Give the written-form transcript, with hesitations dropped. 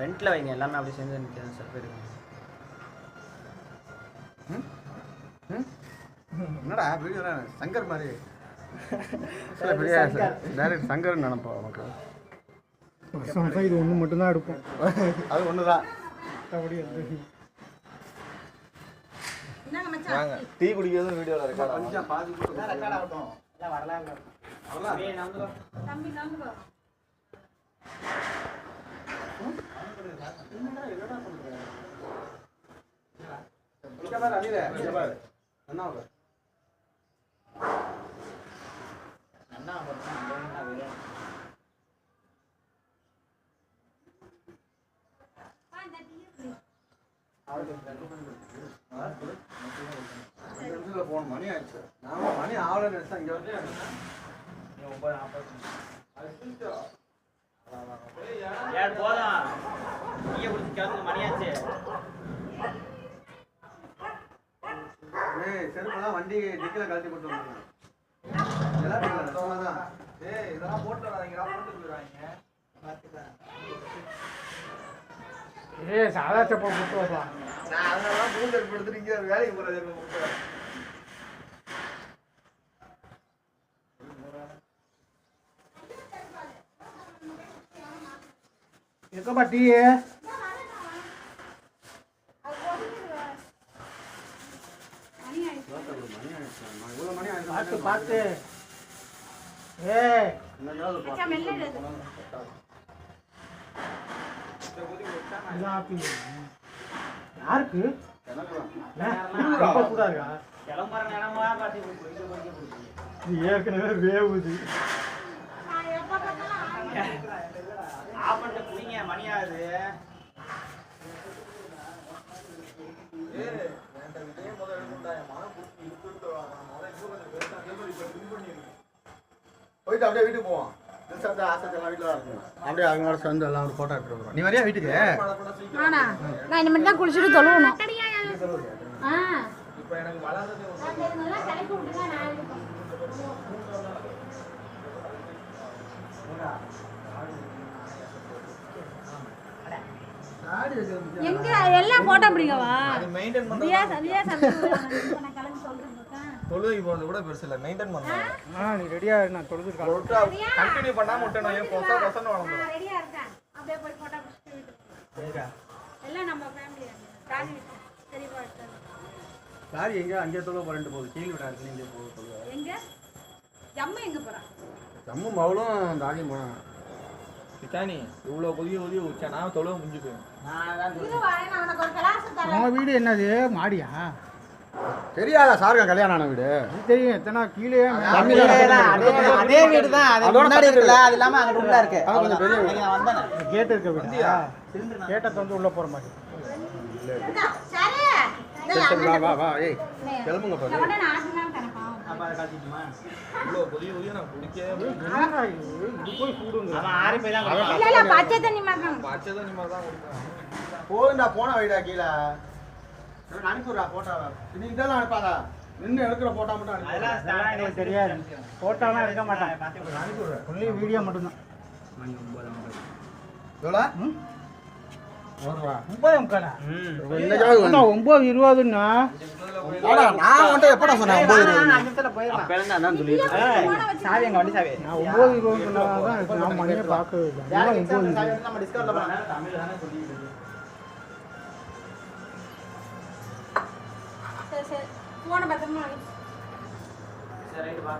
ஃப்ரண்ட்டில் வைங்க எல்லாமே அப்படி சேர்ந்து நிற்காது சார் பேர். என்னடா வீடியோ சங்கர் மாதிரி பெரிய டைரக்ட் சங்கர்னு நினைப்போம் உனக்கு. இது ஒன்று மட்டும்தான் எடுப்போம். அது ஒன்று தான். டீ குடிக்கிறதும் வீடியோவில் ரெக்கார்ட் கொஞ்சம் பாதி ரெக்கார்ட் ஆகட்டும். வரலாம் போன மணி ஆயிடுச்சு. நான் மணி ஆகல நினைச்சா இங்க வந்து 9:40 போதும். நீயே குடிச்சு கிளம்புங்க, மணியாச்சு. செருப்புலாம் வண்டி டிக்கில கழட்டி போட்டு வந்துருங்க. இதெல்லாம் போட்டு வராதீங்களா, போட்டு போயிடுவாங்க. சாதா சப்பா போட்டு வரலாம். நான் அதெல்லாம் மூஞ்சி எடுத்து இங்கே வேலைக்கு போறது எங்கப்பா டீ? பார்த்து பார்த்து. யாருக்கு ஏற்கனவே வேவுது. மணியாகுது. போயிட்டு அப்படியே வீட்டுக்கு போவோம். அப்படியே அவங்க சேர்ந்து எல்லாம் ஒரு போட்டோ எடுத்துட்டு வருவோம். நீ வரையா வீட்டுக்கு? நான் இனிமேல் தான் குளிச்சுட்டு தொழுவணும். இப்போ எனக்கு வளர்றது எங்க எல்லாம் போட்டோ பிடிக்கவா? மெயின்டைன் தொழுகைக்கு போகிறது கூட பெருசு இல்லை, மெயின்டைன் பண்ணுறாங்க. நீ ரெடியா? நான் தொழுதுருக்கேன். கண்டினியூ பண்ணாமல் விட்டேன். ஏன் பொசா பொசன்னு வளர்ந்து ரெடியா இருக்கேன். அப்படியே போய் போட்டோ பிடிச்சிட்டு எல்லாம் நம்ம ஃபேமிலி ராணி தெரியவா இருக்காங்க. லாரி எங்கே அங்கே தொழுவ போகிறேன்ட்டு போகுது. கீழ் விட இடத்துல இங்கே போகுது தொழுவ. எங்க ஜம்மு எங்க போறான்? ஜம்மு மவளும் தாலியும் போனாங்க. சிக்கானி இவ்வளோ கொதிய ஊச்சா நான் தொழுவ முடிஞ்சு போயிடும். உங்க வீடு என்னது? மாடியா? தெரியாதா சாருக்கா கல்யாணம் ஆன வீடு? தெரியும். எத்தனை கீழே அதே வீடு தான். அது முன்னாடி இருக்குல்ல, அது இல்லாம அங்க உள்ள இருக்கு. அது கொஞ்சம் பெரிய வீடு. நான் வந்தேன். கேட் இருக்க வீடியா? கேட்டை வந்து உள்ள போற மாதிரி. சரி வா வா வா. ஏய் கிளம்புங்க பாரு. அப்ப அத காட்டிடுமா? இவ்வளோ கொதிய நான் குடிக்கவே இது போய் கூடுங்க. அவன் ஆறி போய் தான் இல்ல இல்ல பச்சை தண்ணி மாட்டாங்க. பச்சை தண்ணி மாதிரி தான் குடிப்பேன். போகுண்டா போன வைடா கீழே. அனுப்பிடுறா போட்டோவை. இது இதெல்லாம் அனுப்பாதா? நின்று எடுக்கிற போட்டோ மட்டும் அனுப்பி. அதெல்லாம் எனக்கு தெரியாது. போட்டோலாம் எடுக்க மாட்டேன். அனுப்பிடுறேன். ஒன்லி வீடியோ மட்டும்தான். மணி 9:50. எவ்வளோ? 9:45. இன்னைக்காவது 9:20ன்னா நான் வந்துட்டு எப்படா சொன்னேன்? 9:20. அப்ப இருந்தா அதான் சொல்லிட்டு சாவி எங்க வண்டி சாவி. நான் 9:20 தான் நான் மணியை பார்க்கவே இல்லை. 9:20. நம்ம டிஸ்கவுண்ட்ல பண்ணலாம். தமிழ் தானே சொல்லிட்டு இருக்கு. சரி சரி போன பத்திரமா. சரி ரைட் பா.